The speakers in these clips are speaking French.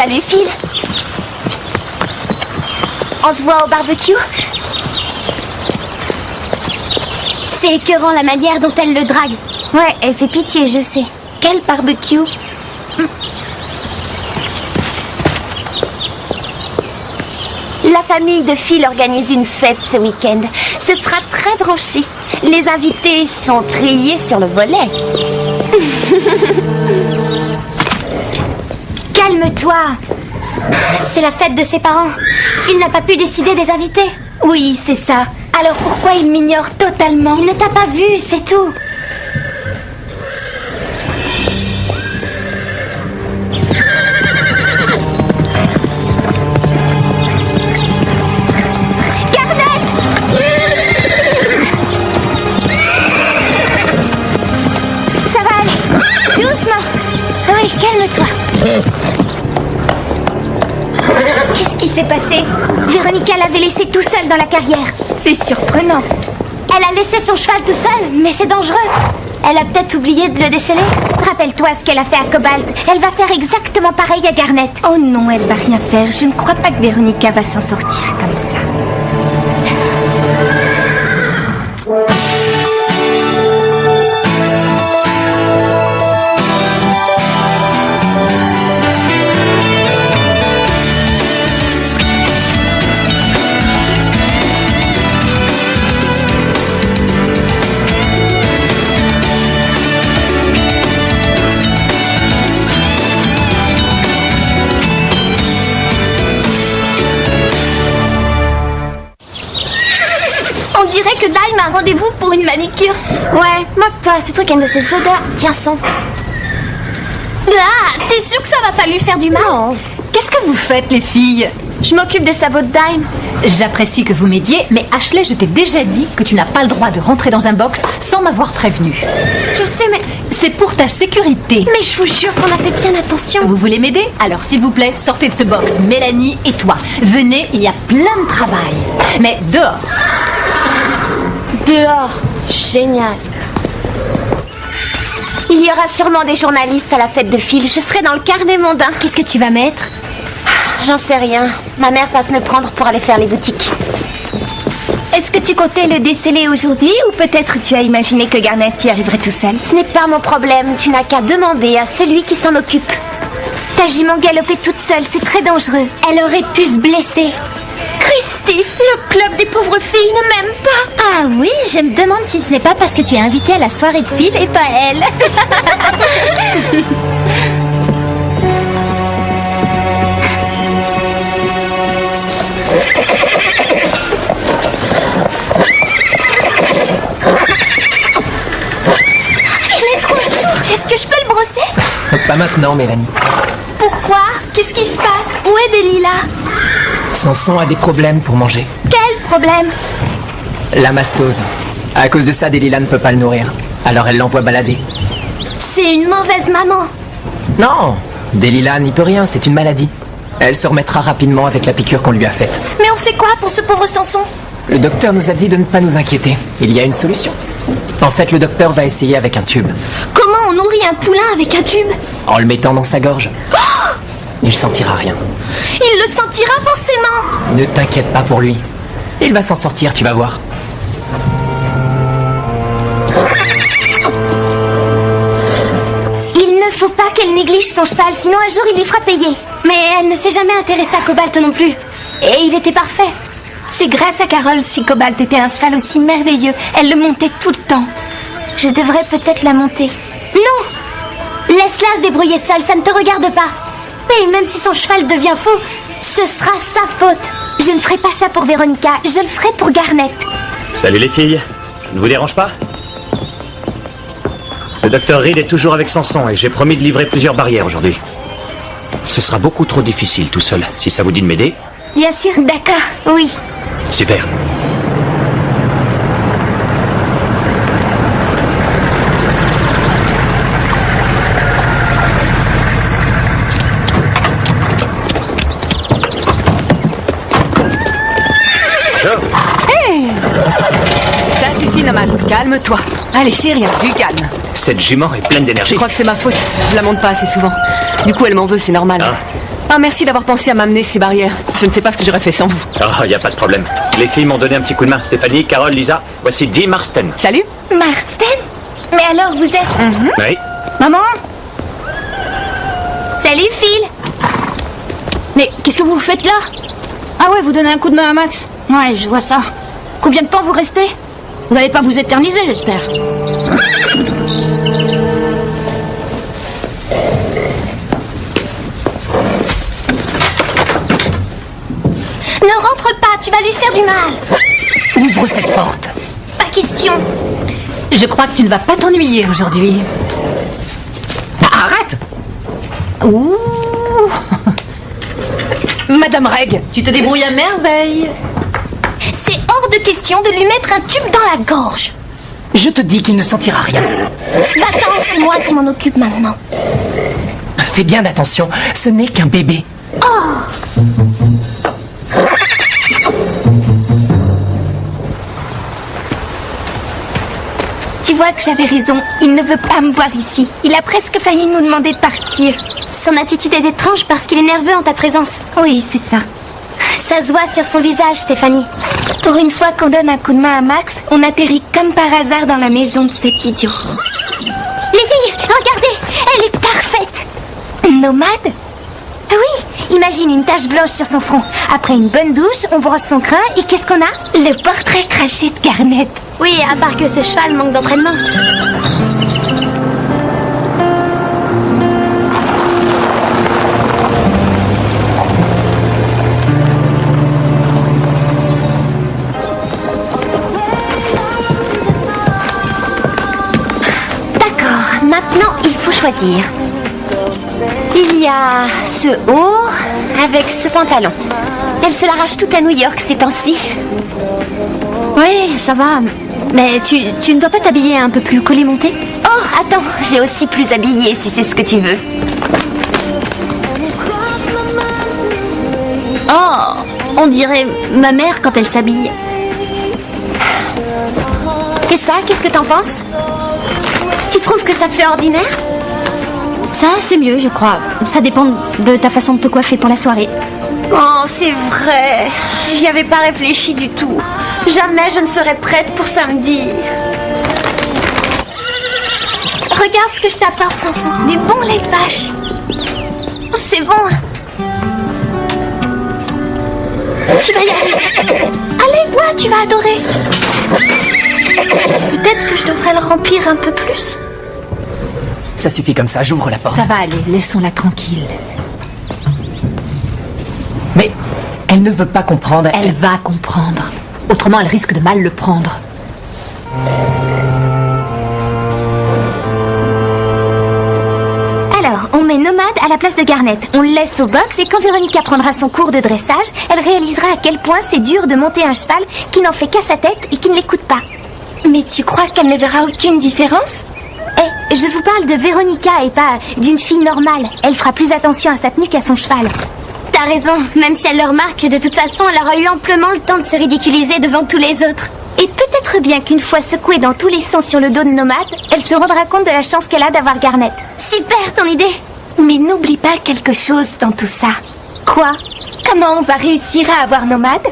Salut Phil. On se voit au barbecue? C'est écœurant la manière dont elle le drague. Ouais, elle fait pitié, je sais. Quel barbecue? La famille de Phil organise une fête ce week-end. Ce sera très branché. Les invités sont triés sur le volet. Calme-toi. C'est la fête de ses parents. Phil n'a pas pu décider des invités. Oui, c'est ça. Alors pourquoi il m'ignore totalement? Il ne t'a pas vu, c'est tout. Ça va aller. Doucement. Oui, calme-toi. Qu'est-ce qui s'est passé? Véronica l'avait laissé tout seul dans la carrière. C'est surprenant. Elle a laissé son cheval tout seul, mais c'est dangereux. Elle a peut-être oublié de le déceler. Rappelle-toi ce qu'elle a fait à Cobalt. Elle va faire exactement pareil à Garnet. Oh non, elle va rien faire. Je ne crois pas que Véronica va s'en sortir comme ça. On dirait que Dime a rendez-vous pour une manicure. Ouais, moque-toi, ce truc a une de ces odeurs. Tiens, sens. Ah, t'es sûre que ça va pas lui faire du mal? Non. Qu'est-ce que vous faites, les filles? Je m'occupe des sabots de Dime. J'apprécie que vous m'aidiez, mais Ashley, je t'ai déjà dit que tu n'as pas le droit de rentrer dans un box sans m'avoir prévenu. Je sais, mais C'est pour ta sécurité. Mais je vous jure qu'on a fait bien attention. Vous voulez m'aider? Alors, s'il vous plaît, sortez de ce box. Mélanie et toi. Venez, il y a plein de travail. Mais dehors. Dehors. Génial. Il y aura sûrement des journalistes à la fête de Phil. Je serai dans le carnet mondain. Qu'est-ce que tu vas mettre? J'en sais rien. Ma mère passe me prendre pour aller faire les boutiques. Est-ce que tu comptais le déceler aujourd'hui ou peut-être tu as imaginé que Garnet y arriverait tout seul? Ce n'est pas mon problème. Tu n'as qu'à demander à celui qui s'en occupe. Ta jument galopait toute seule, c'est très dangereux. Elle aurait pu se blesser. Christy, le club des pauvres filles ne m'aime pas. Ah oui, je me demande si ce n'est pas parce que tu es invitée à la soirée de Phil et pas elle. Il est trop chaud. Est-ce que je peux le brosser? Pas maintenant, Mélanie. Pourquoi? Qu'est-ce qui se passe? Où est Delilah? Samson a des problèmes pour manger. Quel problème? La mastose. À cause de ça, Delilah ne peut pas le nourrir. Alors elle l'envoie balader. C'est une mauvaise maman. Non, Delilah n'y peut rien, c'est une maladie. Elle se remettra rapidement avec la piqûre qu'on lui a faite. Mais on fait quoi pour ce pauvre Samson? Le docteur nous a dit de ne pas nous inquiéter. Il y a une solution. En fait, le docteur va essayer avec un tube. Comment on nourrit un poulain avec un tube? En le mettant dans sa gorge. Il sentira rien. Il le sentira forcément. Ne t'inquiète pas pour lui. Il va s'en sortir, tu vas voir. Il ne faut pas qu'elle néglige son cheval, sinon un jour il lui fera payer. Mais elle ne s'est jamais intéressée à Cobalt non plus. Et il était parfait. C'est grâce à Carole si Cobalt était un cheval aussi merveilleux. Elle le montait tout le temps. Je devrais peut-être la monter. Non! Laisse-la se débrouiller seule, ça ne te regarde pas. Et même si son cheval devient fou, ce sera sa faute. Je ne ferai pas ça pour Véronica, je le ferai pour Garnet. Salut les filles, je ne vous dérange pas? Le docteur Reed est toujours avec Samson et j'ai promis de livrer plusieurs barrières aujourd'hui. Ce sera beaucoup trop difficile tout seul, si ça vous dit de m'aider. Bien sûr, d'accord, oui. Super. Ça suffit, Nomad. Calme-toi. Allez, c'est rien, du calme. Cette jument est pleine d'énergie. Je crois que c'est ma faute. Je la monte pas assez souvent. Du coup, elle m'en veut, c'est normal. Ah, Ah, merci d'avoir pensé à m'amener ces barrières. Je ne sais pas ce que j'aurais fait sans vous. Oh, y a pas de problème. Les filles m'ont donné un petit coup de main. Stéphanie, Carole, Lisa, voici Dee Marston. Salut. Marston? Mais alors vous êtes... Oui. Maman? Salut Phil. Mais qu'est-ce que vous faites là? Ah ouais, vous donnez un coup de main à Max? Ouais, je vois ça. Combien de temps vous restez? Vous n'allez pas vous éterniser, j'espère. Ne rentre pas, tu vas lui faire du mal. Ouvre cette porte. Pas question. Je crois que tu ne vas pas t'ennuyer aujourd'hui. Ah, arrête! Ouh. Madame Reg! Tu te débrouilles à merveille. C'est hors de question de lui mettre un tube dans la gorge. Je te dis qu'il ne sentira rien. Va-t'en, c'est moi qui m'en occupe maintenant. Fais bien attention, ce n'est qu'un bébé. Tu vois que j'avais raison, il ne veut pas me voir ici. Il a presque failli nous demander de partir. Son attitude est étrange parce qu'il est nerveux en ta présence. Oui, c'est ça. Ça se voit sur son visage, Stéphanie. Pour une fois qu'on donne un coup de main à Max, on atterrit comme par hasard dans la maison de cet idiot. Les filles, regardez, elle est parfaite. Nomade? Oui, imagine une tache blanche sur son front. Après une bonne douche, on brosse son crâne et qu'est-ce qu'on a? Le portrait craché de Garnet. Oui, à part que ce cheval manque d'entraînement. D'accord, maintenant il faut choisir. Il y a ce haut avec ce pantalon. Elle se l'arrache tout à New York ces temps-ci. Oui, ça va. Mais tu ne dois pas t'habiller un peu plus collé-monté? Oh, attends, j'ai aussi plus habillé si c'est ce que tu veux. Oh, on dirait ma mère quand elle s'habille. Et ça, qu'est-ce que t'en penses? Tu trouves que ça fait ordinaire? Ça, c'est mieux, je crois. Ça dépend de ta façon de te coiffer pour la soirée. Oh, c'est vrai. J'y avais pas réfléchi du tout. Jamais je ne serais prête pour samedi. Regarde ce que je t'apporte, Sanson. Du bon lait de vache. Oh, c'est bon. Tu vas y arriver. Allez, bois, tu vas adorer. Peut-être que je devrais le remplir un peu plus. Ça suffit comme ça, j'ouvre la porte. Ça va aller, laissons-la tranquille. Mais elle ne veut pas comprendre. Elle va comprendre. Autrement, elle risque de mal le prendre. Alors, on met Nomade à la place de Garnet. On le laisse au box et quand Véronica prendra son cours de dressage, elle réalisera à quel point c'est dur de monter un cheval qui n'en fait qu'à sa tête et qui ne l'écoute pas. Mais tu crois qu'elle ne verra aucune différence? Eh, je vous parle de Véronica et pas d'une fille normale. Elle fera plus attention à sa tenue qu'à son cheval. T'as raison, même si elle le remarque, de toute façon, elle aura eu amplement le temps de se ridiculiser devant tous les autres. Et peut-être bien qu'une fois secouée dans tous les sens sur le dos de Nomade, elle se rendra compte de la chance qu'elle a d'avoir Garnet. Super ton idée! Mais n'oublie pas quelque chose dans tout ça. Quoi? Comment on va réussir à avoir Nomade?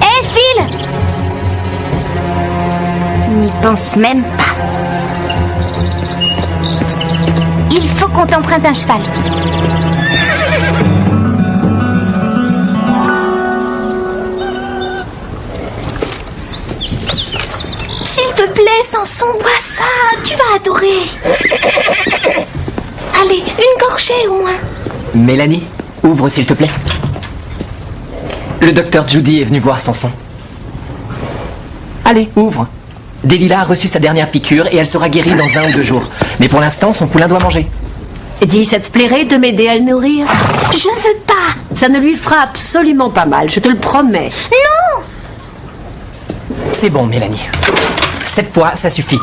Hé, Phil! N'y pense même pas. Il faut qu'on t'emprunte un cheval. S'il te plaît, Sanson, bois ça. Tu vas adorer. Allez, une gorgée au moins. Mélanie, ouvre s'il te plaît. Le docteur Judy est venu voir Sanson. Allez, ouvre. Delilah a reçu sa dernière piqûre et elle sera guérie dans 1 ou 2 jours. Mais pour l'instant, son poulain doit manger. Dis, ça te plairait de m'aider à le nourrir? Je veux pas. Ça ne lui fera absolument pas mal, je te le promets. Non! C'est bon, Mélanie. Cette fois, ça suffit.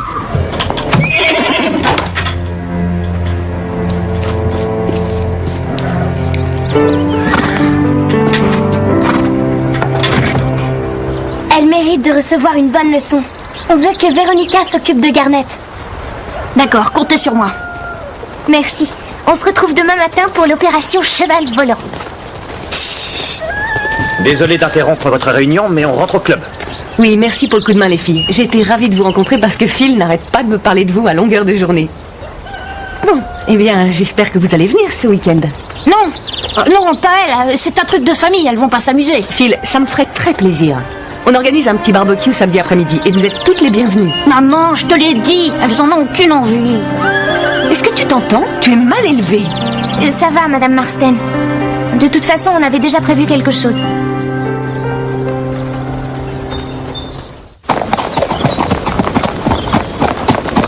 Elle mérite de recevoir une bonne leçon. On veut que Véronica s'occupe de Garnet. D'accord, comptez sur moi. Merci. On se retrouve demain matin pour l'opération Cheval Volant. Désolé d'interrompre votre réunion, mais on rentre au club. Oui, merci pour le coup de main, les filles. J'ai été ravie de vous rencontrer parce que Phil n'arrête pas de me parler de vous à longueur de journée. Bon, eh bien, j'espère que vous allez venir ce week-end. Non, pas elle. C'est un truc de famille, elles vont pas s'amuser. Phil, ça me ferait très plaisir. On organise un petit barbecue samedi après-midi et vous êtes toutes les bienvenues. Maman, je te l'ai dit, elles en ont aucune envie. Est-ce que tu t'entends? Tu es mal élevée. Ça va, Madame Marston. De toute façon, on avait déjà prévu quelque chose.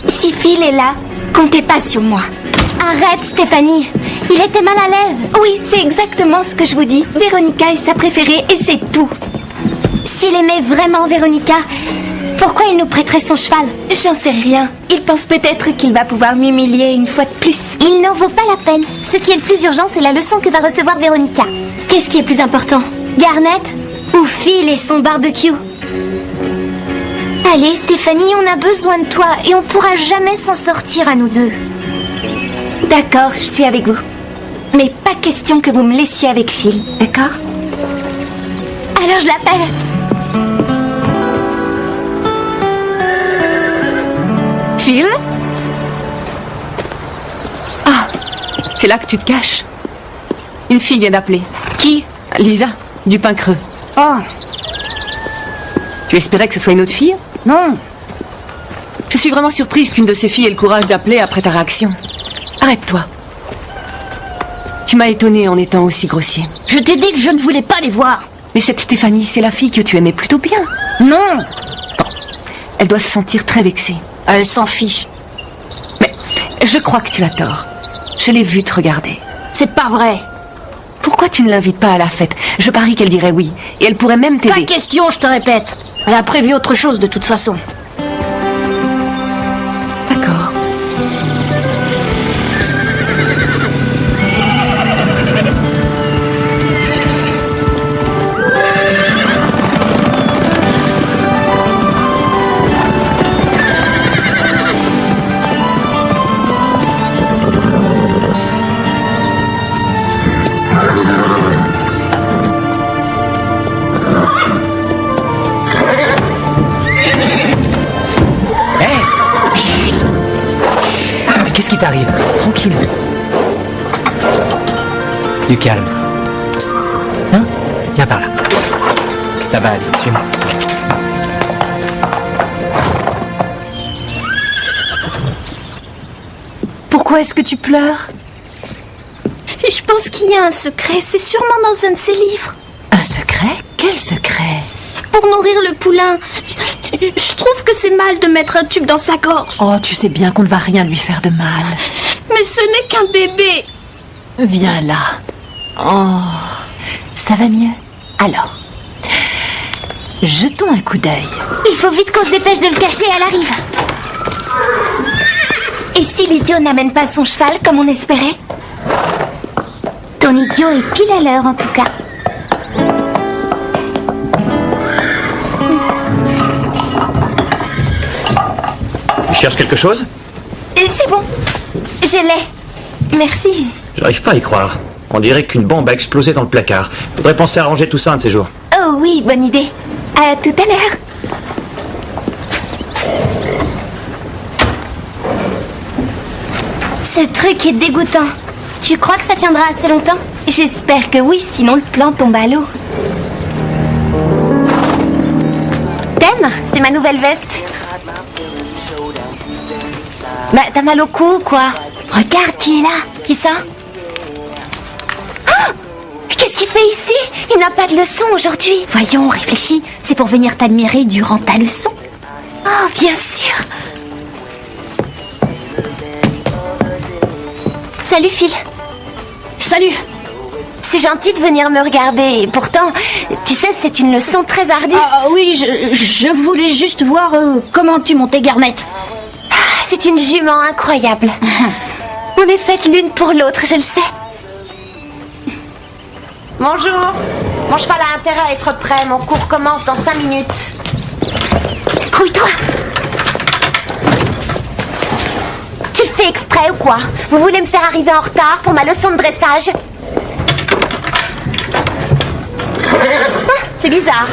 Si Phil est là, comptez pas sur moi. Arrête, Stéphanie. Il était mal à l'aise. Oui, c'est exactement ce que je vous dis. Véronica est sa préférée et c'est tout. S'il aimait vraiment Véronica, pourquoi il nous prêterait son cheval? J'en sais rien. Il pense peut-être qu'il va pouvoir m'humilier une fois de plus. Il n'en vaut pas la peine. Ce qui est le plus urgent, c'est la leçon que va recevoir Véronica. Qu'est-ce qui est plus important? Garnet ou Phil et son barbecue? Allez, Stéphanie, on a besoin de toi et on pourra jamais s'en sortir à nous deux. D'accord, je suis avec vous. Mais pas question que vous me laissiez avec Phil, d'accord? Alors je l'appelle. Phil? Ah, c'est là que tu te caches. Une fille vient d'appeler. Qui? Lisa, du pain creux. Oh, Tu espérais que ce soit une autre fille? non. Je suis vraiment surprise qu'une de ces filles ait le courage d'appeler après ta réaction. Arrête-toi. Tu m'as étonnée en étant aussi grossier. Je t'ai dit que je ne voulais pas les voir. Mais cette Stéphanie, c'est la fille que tu aimais plutôt bien. Non, Elle doit se sentir très vexée. elle s'en fiche. Mais je crois que tu as tort. Je l'ai vue te regarder. C'est pas vrai. Pourquoi tu ne l'invites pas à la fête? Je parie qu'elle dirait oui. Et elle pourrait même Pas t'aider. question, je te répète. Elle a prévu autre chose de toute façon. D'accord. Hé! Chut! Qu'est-ce qui t'arrive? Tranquille. Du calme. Hein? Viens par là. Ça va aller, suis-moi. Pourquoi est-ce que tu pleures? Je pense qu'il y a un secret. C'est sûrement dans un de ses livres. Un secret? Quel secret? Pour nourrir le poulain. Je trouve que c'est mal de mettre un tube dans sa gorge. Oh, tu sais bien qu'on ne va rien lui faire de mal. Mais ce n'est qu'un bébé. Viens là. Oh, ça va mieux? Alors, jetons un coup d'œil. Il faut vite qu'on se dépêche de le cacher, elle arrive. Et si l'idiot n'amène pas son cheval comme on espérait? Ton idiot est pile à l'heure en tout cas. Tu cherches quelque chose? C'est bon. Je l'ai. Merci. J'arrive pas à y croire. On dirait qu'une bombe a explosé dans le placard. Faudrait penser à ranger tout ça un de ces jours. Oh oui, bonne idée. À tout à l'heure. Ce truc est dégoûtant. Tu crois que ça tiendra assez longtemps? J'espère que oui, sinon le plan tombe à l'eau. T'aimes? C'est ma nouvelle veste. Bah, t'as mal au cou ou quoi? Regarde qui est là. Qui ça? Oh, qu'est-ce qu'il fait ici? Il n'a pas de leçon aujourd'hui. Voyons, réfléchis. C'est pour venir t'admirer durant ta leçon. Oh, bien sûr. Salut Phil. Salut. C'est gentil de venir me regarder. Et pourtant, tu sais, c'est une leçon très ardue. Ah oui, je voulais juste voir comment tu montais Garnet. C'est une jument incroyable. On est faites l'une pour l'autre, je le sais. Bonjour. Mon cheval a intérêt à être prêt. Mon cours commence dans 5 minutes. Grouille-toi. Tu le fait exprès ou quoi? Vous voulez me faire arriver en retard pour ma leçon de dressage? Ah, c'est bizarre.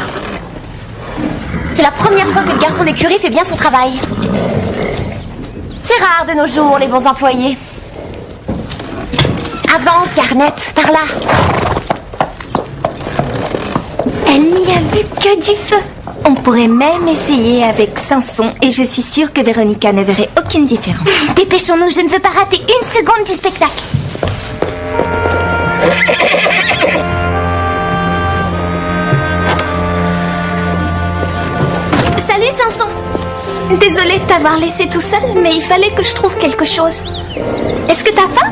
C'est la première fois que le garçon d'écurie fait bien son travail. C'est rare de nos jours, les bons employés. Avance, Garnet, par là. Elle n'y a vu que du feu. On pourrait même essayer avec Samson et je suis sûre que Véronica ne verrait aucune différence. Dépêchons-nous, je ne veux pas rater une seconde du spectacle. Salut Samson. Désolée de t'avoir laissé tout seul, mais il fallait que je trouve quelque chose. Est-ce que t'as faim?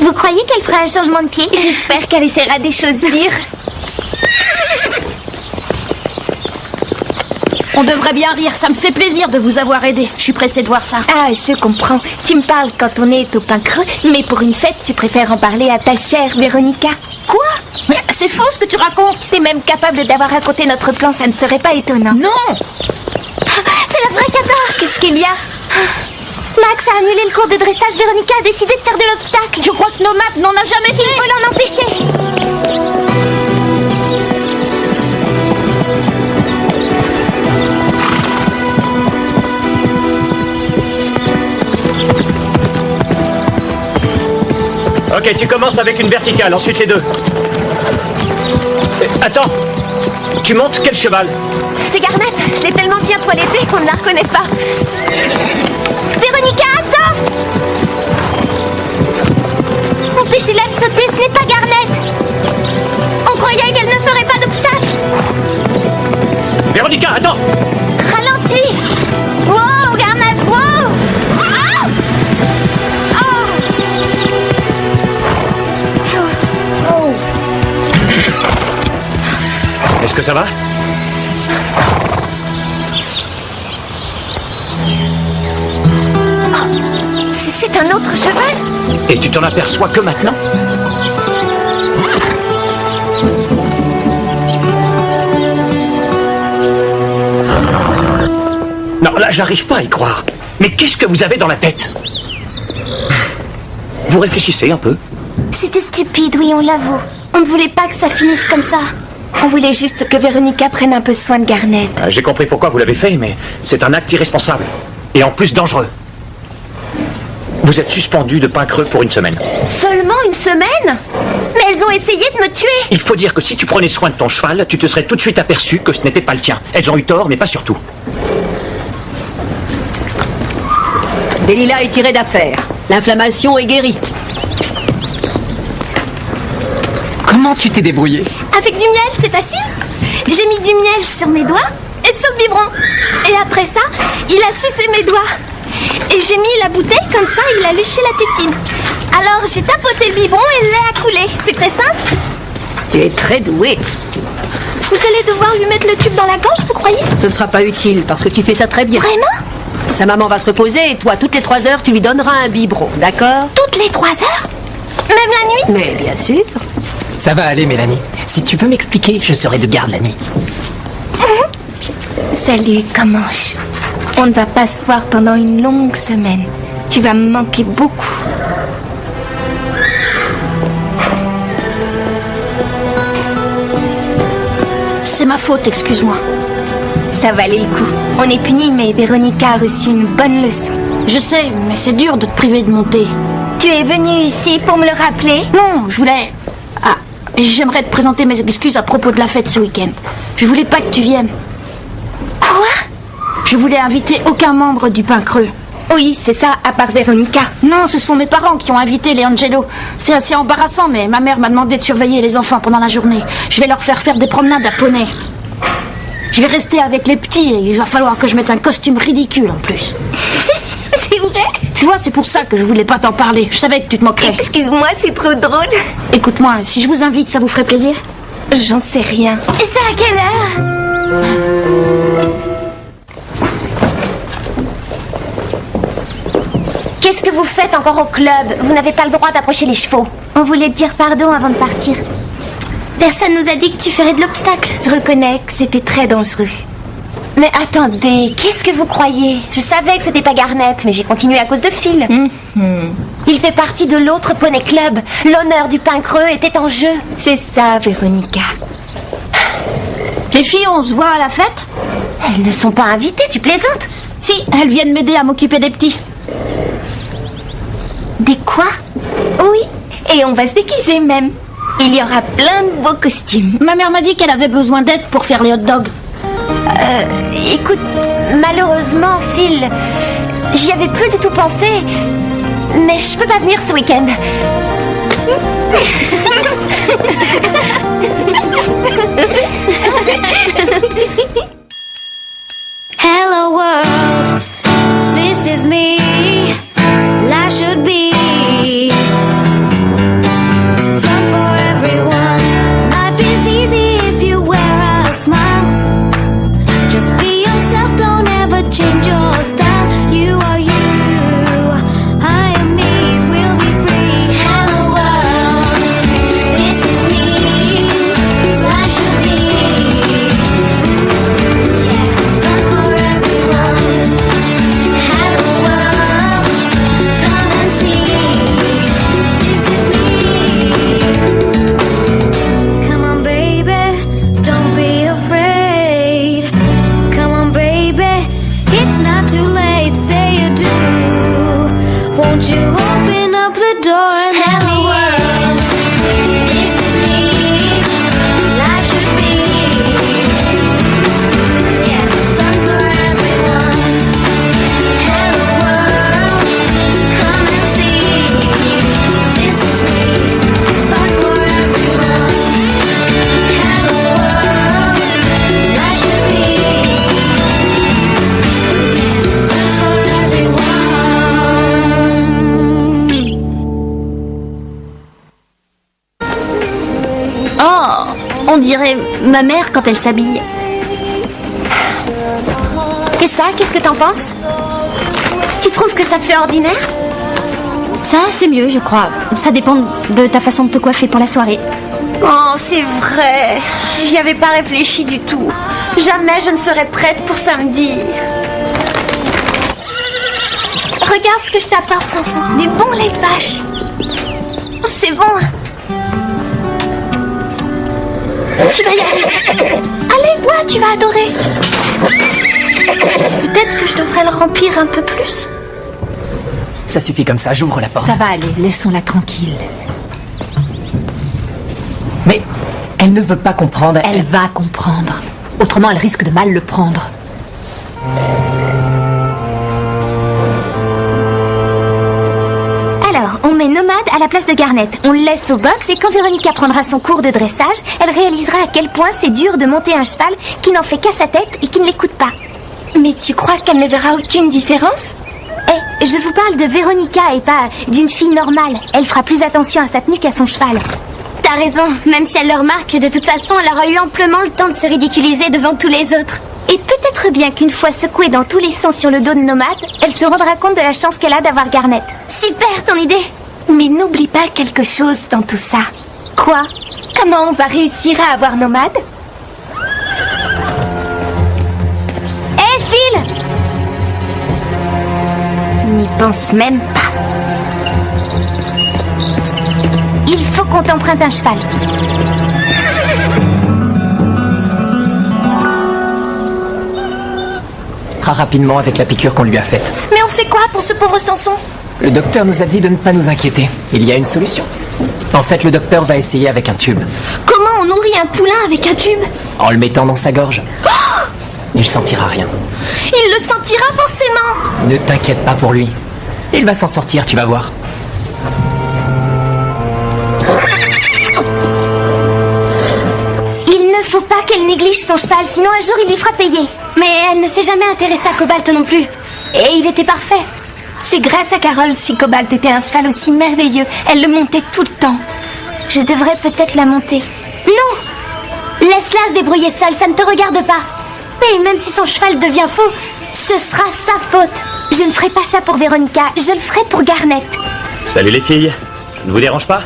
Vous croyez qu'elle fera un changement de pied? J'espère qu'elle essaiera des choses dures. On devrait bien rire, ça me fait plaisir de vous avoir aidé. Je suis pressée de voir ça. Ah, je comprends. Tu me parles quand on est au pain creux, mais pour une fête, tu préfères en parler à ta chère Véronica. Quoi? Mais c'est faux ce que tu racontes. T'es même capable d'avoir raconté notre plan, ça ne serait pas étonnant. Non! C'est la vraie cata. Qu'est-ce qu'il y a? Max a annulé le cours de dressage, Véronica a décidé de faire de l'obstacle. Je crois que nos maths n'en a jamais fait. Il faut l'en empêcher. Ok, tu commences avec une verticale, ensuite les deux. Attends, tu montes quel cheval? C'est Garnet, je l'ai tellement bien toilettée qu'on ne la reconnaît pas. Véronica, attends. Empêchez-la de sauter, ce n'est pas Garnet. On croyait qu'elle ne ferait pas d'obstacle. Véronica, attends! Ralentis. Wow, Garnet, wow. Ah! Oh. Est-ce que ça va? C'est un autre cheval? Et tu t'en aperçois que maintenant? Non, là, j'arrive pas à y croire. Mais qu'est-ce que vous avez dans la tête? Vous réfléchissez un peu? C'était stupide, oui, on l'avoue. On ne voulait pas que ça finisse comme ça. On voulait juste que Véronica prenne un peu soin de Garnet. J'ai compris pourquoi vous l'avez fait, mais c'est un acte irresponsable. Et en plus dangereux. Vous êtes suspendu de pain creux pour une semaine. Seulement une semaine? Mais elles ont essayé de me tuer. Il faut dire que si tu prenais soin de ton cheval, tu te serais tout de suite aperçu que ce n'était pas le tien. Elles ont eu tort, mais pas surtout. Delilah est tirée d'affaire. L'inflammation est guérie. Comment tu t'es débrouillé? Avec du miel, c'est facile. J'ai mis du miel sur mes doigts et sur le biberon. Et après ça, il a sucé mes doigts. Et j'ai mis la bouteille, comme ça, il a léché la tétine. Alors j'ai tapoté le biberon et le lait a coulé. C'est très simple. Tu es très douée. Vous allez devoir lui mettre le tube dans la gorge, vous croyez? Ce ne sera pas utile parce que tu fais ça très bien. Vraiment? Sa maman va se reposer et toi, toutes les 3 heures, tu lui donneras un biberon, d'accord? Toutes les 3 heures? Même la nuit? Mais bien sûr. Ça va aller, Mélanie. Si tu veux m'expliquer, je serai de garde la nuit. Salut, Comanche. On ne va pas se voir pendant une longue semaine. Tu vas me manquer beaucoup. C'est ma faute, excuse-moi. Ça valait le coup. On est punis, mais Véronica a reçu une bonne leçon. Je sais, mais c'est dur de te priver de monter. Tu es venu ici pour me le rappeler? Non, je voulais... Ah, j'aimerais te présenter mes excuses à propos de la fête ce week-end. Je voulais pas que tu viennes. Quoi? Je voulais inviter aucun membre du pain creux. Oui, c'est ça, à part Véronica. Non, ce sont mes parents qui ont invité les Angelo. C'est assez embarrassant, mais ma mère m'a demandé de surveiller les enfants pendant la journée. Je vais leur faire des promenades à poney. Je vais rester avec les petits et il va falloir que je mette un costume ridicule en plus. C'est vrai? Tu vois, c'est pour ça que je voulais pas t'en parler. Je savais que tu te moquerais. Excuse-moi, c'est trop drôle. Écoute-moi, si je vous invite, ça vous ferait plaisir? J'en sais rien. Et c'est à quelle heure? Qu'est-ce que vous faites encore au club? Vous n'avez pas le droit d'approcher les chevaux. On voulait te dire pardon avant de partir. Personne nous a dit que tu ferais de l'obstacle. Je reconnais que c'était très dangereux. Mais attendez, qu'est-ce que vous croyez? Je savais que c'était pas Garnet, mais j'ai continué à cause de Phil. Il fait partie de l'autre poney club. L'honneur du pain creux était en jeu. C'est ça, Véronica. Les filles, on se voit à la fête? Elles ne sont pas invitées, tu plaisantes? Si, elles viennent m'aider à m'occuper des petits. Des quoi? Oui, et on va se déguiser même. Il y aura plein de beaux costumes. Ma mère m'a dit qu'elle avait besoin d'aide pour faire les hot dogs. Écoute, malheureusement, Phil, j'y avais plus du tout pensé. Mais je peux pas venir ce week-end. Hello world, this is me. Life should be fun for everyone. Life is easy if you wear a smile. Just be yourself, don't ever change your style. You are you, I am me, we'll be free. Hello world, this is me. Life should be fun for everyone. Hello world, come and see. This is me. Come on, baby, don't be afraid. Come on, baby, it's not too late. Say you do. Won't you open up the door and let me in? This is me. Life should be fun for everyone. Hello world, come and see. This is me. Fun for everyone. Hello world, life should be fun for everyone. Oh, on dirait ma mère quand elle s'habille. Et ça, qu'est-ce que t'en penses? Tu trouves que ça fait ordinaire? Ça, c'est mieux, je crois. Ça dépend de ta façon de te coiffer pour la soirée. Oh, c'est vrai. J'y avais pas réfléchi du tout. Jamais je ne serais prête pour samedi. Regarde ce que je t'apporte, Sanson. Du bon lait de vache. C'est bon. Tu vas y arriver. Allez, bois, tu vas adorer. Peut-être que je devrais le remplir un peu plus. Ça suffit comme ça, j'ouvre la porte. Ça va aller, laissons-la tranquille. Mais elle ne veut pas comprendre. Elle va comprendre. Autrement, elle risque de mal le prendre. Alors, on met Nomade à la place de Garnet. On le laisse au box et quand Véronica prendra son cours de dressage, elle réalisera à quel point c'est dur de monter un cheval qui n'en fait qu'à sa tête et qui ne l'écoute pas. Mais tu crois qu'elle ne verra aucune différence? Eh, je vous parle de Véronica et pas d'une fille normale. Elle fera plus attention à sa tenue qu'à son cheval. T'as raison, même si elle le remarque, de toute façon, elle aura eu amplement le temps de se ridiculiser devant tous les autres. Et peut-être bien qu'une fois secouée dans tous les sens sur le dos de Nomade, elle se rendra compte de la chance qu'elle a d'avoir Garnet. Super, ton idée. Mais n'oublie pas quelque chose dans tout ça. Quoi? Comment on va réussir à avoir Nomade? Hé, Phil! N'y pense même pas. Il faut qu'on t'emprunte un cheval. Très rapidement avec la piqûre qu'on lui a faite. Mais on fait quoi pour ce pauvre Sanson? Le docteur nous a dit de ne pas nous inquiéter. Il y a une solution. En fait, le docteur va essayer avec un tube. Comment on nourrit un poulain avec un tube? En le mettant dans sa gorge. Il sentira rien. Il le sentira forcément. Ne t'inquiète pas pour lui. Il va s'en sortir, tu vas voir. Il ne faut pas qu'elle néglige son cheval, sinon un jour il lui fera payer. Mais elle ne s'est jamais intéressée à Cobalt non plus. Et il était parfait. C'est grâce à Carole si Cobalt était un cheval aussi merveilleux. Elle le montait tout le temps. Je devrais peut-être la monter. Non! Laisse-la se débrouiller seule, ça ne te regarde pas. Et même si son cheval devient fou, ce sera sa faute. Je ne ferai pas ça pour Véronica, je le ferai pour Garnet. Salut les filles. Je ne vous dérange pas?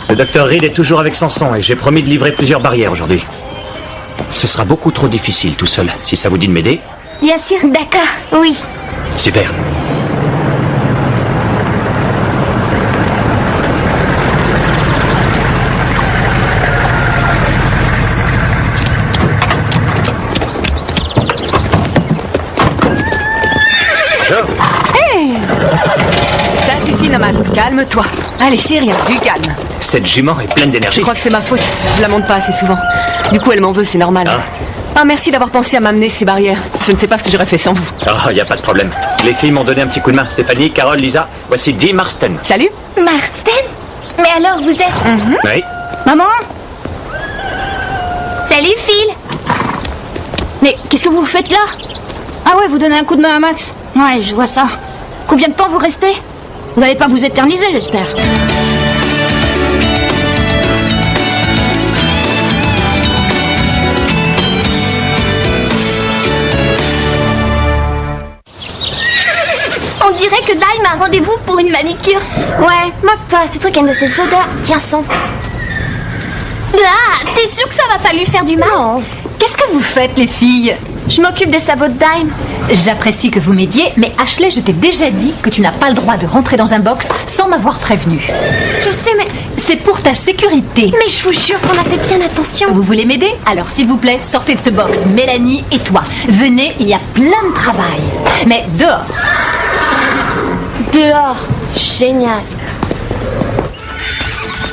Le docteur Reed est toujours avec Sanson et j'ai promis de livrer plusieurs barrières aujourd'hui. Ce sera beaucoup trop difficile tout seul. Si ça vous dit de m'aider, Bien sûr, d'accord, oui. super. Bonjour. Ça suffit, Nomade. Calme-toi. Allez, c'est rien, du calme. Cette jument est pleine Je d'énergie. crois que c'est ma faute. Je la monte pas assez souvent. Du coup, elle m'en veut, c'est normal. Ah, merci d'avoir pensé à m'amener ces barrières. Je ne sais pas ce que j'aurais fait sans vous. Oh, y a pas de problème. Les filles m'ont donné un petit coup de main. Stéphanie, Carole, Lisa, voici Dee Marston. Salut. Marston? Mais alors vous êtes... Oui. Maman? Salut Phil! Mais qu'est-ce que vous faites là? Ah ouais, vous donnez un coup de main à Max? Ouais, je vois ça. Combien de temps vous restez? Vous n'allez pas vous éterniser, j'espère. On dirait que Dime a rendez-vous pour une manicure. Ouais, moque-toi, ce truc a une de ces odeurs. Tiens, sens. Ah, t'es sûre que ça va pas lui faire du mal? Qu'est-ce que vous faites, les filles? Je m'occupe des sabots de Dime. J'apprécie que vous m'aidiez, mais Ashley, je t'ai déjà dit que tu n'as pas le droit de rentrer dans un box sans m'avoir prévenu. Je sais, mais... C'est pour ta sécurité. Mais je vous jure qu'on a fait bien attention. Vous voulez m'aider? Alors, s'il vous plaît, sortez de ce box, Mélanie et toi. Venez, il y a plein de travail. Mais dehors. Dehors. Génial.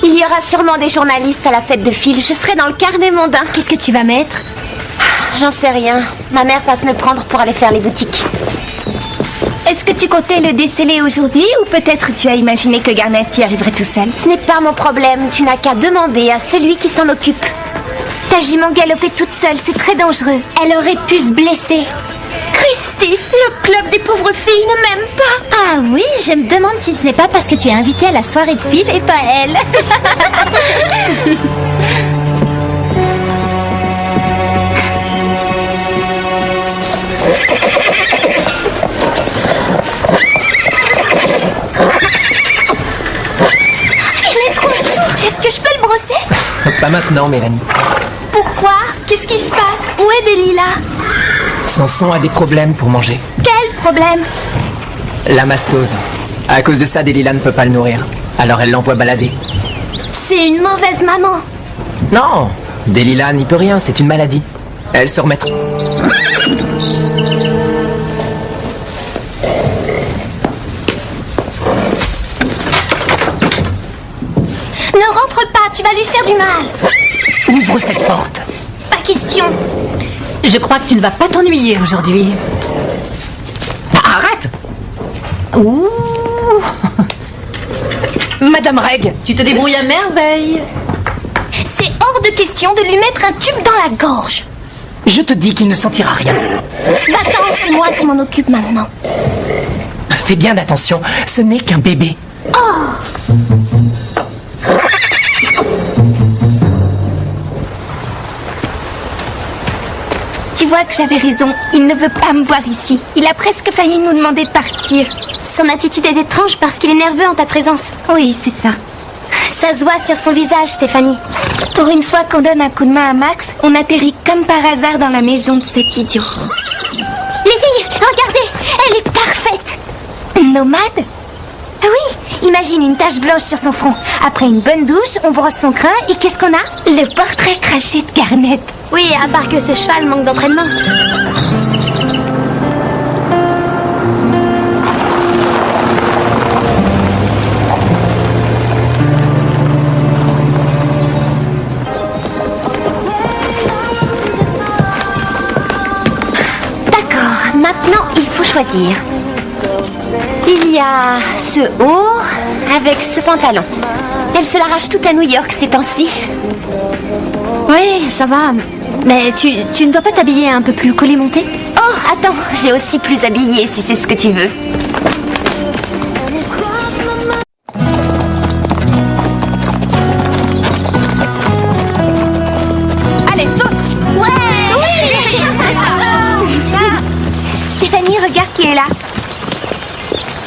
Il y aura sûrement des journalistes à la fête de Phil. Je serai dans le carnet mondain. Qu'est-ce que tu vas mettre? J'en sais rien. Ma mère passe me prendre pour aller faire les boutiques. Est-ce que tu comptais le déceler aujourd'hui ou peut-être tu as imaginé que Garnet y arriverait tout seul? Ce n'est pas mon problème. Tu n'as qu'à demander à celui qui s'en occupe. Ta jument galopait toute seule. C'est très dangereux. Elle aurait pu se blesser. Christy, le club des pauvres filles ne m'aime pas. Ah oui, je me demande si ce n'est pas parce que tu es invitée à la soirée de Phil et pas elle. Il est trop chaud. Est-ce que je peux le brosser? Pas maintenant, Mélanie. Pourquoi? Qu'est-ce qui se passe? Où est Delilah? Samson a des problèmes pour manger. Quel problème? La mastose. À cause de ça, Delilah ne peut pas le nourrir. Alors elle l'envoie balader. C'est une mauvaise maman. Non, Delilah n'y peut rien, c'est une maladie. Elle se remettra. Ne rentre pas, tu vas lui faire du mal. Ouvre cette porte. Pas question. Je crois que tu ne vas pas t'ennuyer aujourd'hui. Ah, arrête! Ouh! Madame Reg, tu te débrouilles à merveille. C'est hors de question de lui mettre un tube dans la gorge. Je te dis qu'il ne sentira rien. Va-t'en, c'est moi qui m'en occupe maintenant. Fais bien attention, ce n'est qu'un bébé. Tu vois que j'avais raison. Il ne veut pas me voir ici. Il a presque failli nous demander de partir. Son attitude est étrange parce qu'il est nerveux en ta présence. Oui, c'est ça. Ça se voit sur son visage, Stéphanie. Pour une fois qu'on donne un coup de main à Max, on atterrit comme par hasard dans la maison de cet idiot. Les filles, regardez, elle est parfaite. Nomade? Ah oui, Imagine une tache blanche sur son front. Après une bonne douche, on brosse son crâne et qu'est-ce qu'on a? Le portrait craché de Garnet. oui, à part que ce cheval manque d'entraînement. D'accord, maintenant il faut choisir. Il y a ce haut avec ce pantalon. Elle se l'arrache tout à New York ces temps-ci. Oui, ça va. Mais tu ne dois pas t'habiller un peu plus collé-monté? Oh, attends, j'ai aussi plus habillé si c'est ce que tu veux. Allez, saute! Ouais! Oui! Stéphanie, regarde qui est là.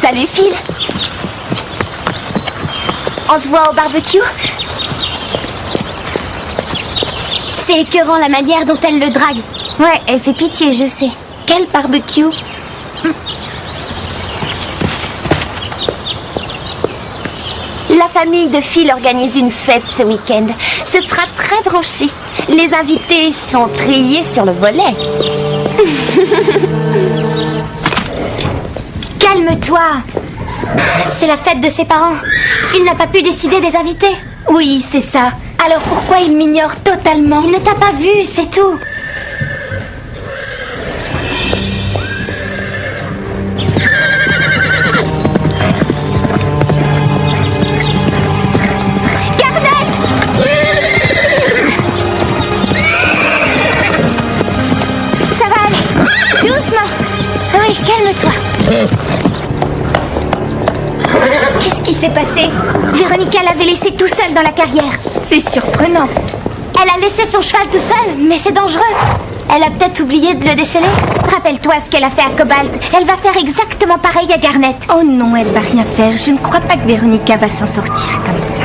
Salut Phil. On se voit au barbecue? C'est écœurant la manière dont elle le drague. Ouais, elle fait pitié, je sais. Quel barbecue. La famille de Phil organise une fête ce week-end. Ce sera très branché. Les invités sont triés sur le volet. Calme-toi. C'est la fête de ses parents. Phil n'a pas pu décider des invités. Oui, c'est ça. Alors pourquoi il m'ignore totalement? Il ne t'a pas vu, c'est tout. Ça va aller. Doucement. Oui, calme-toi. Qu'est-ce qui s'est passé? Véronica l'avait laissé tout seul dans la carrière. C'est surprenant. Elle a laissé son cheval tout seul, mais c'est dangereux. Elle a peut-être oublié de le déceler. Rappelle-toi ce qu'elle a fait à Cobalt. Elle va faire exactement pareil à Garnet. Oh non, elle va rien faire. Je ne crois pas que Véronica va s'en sortir comme ça.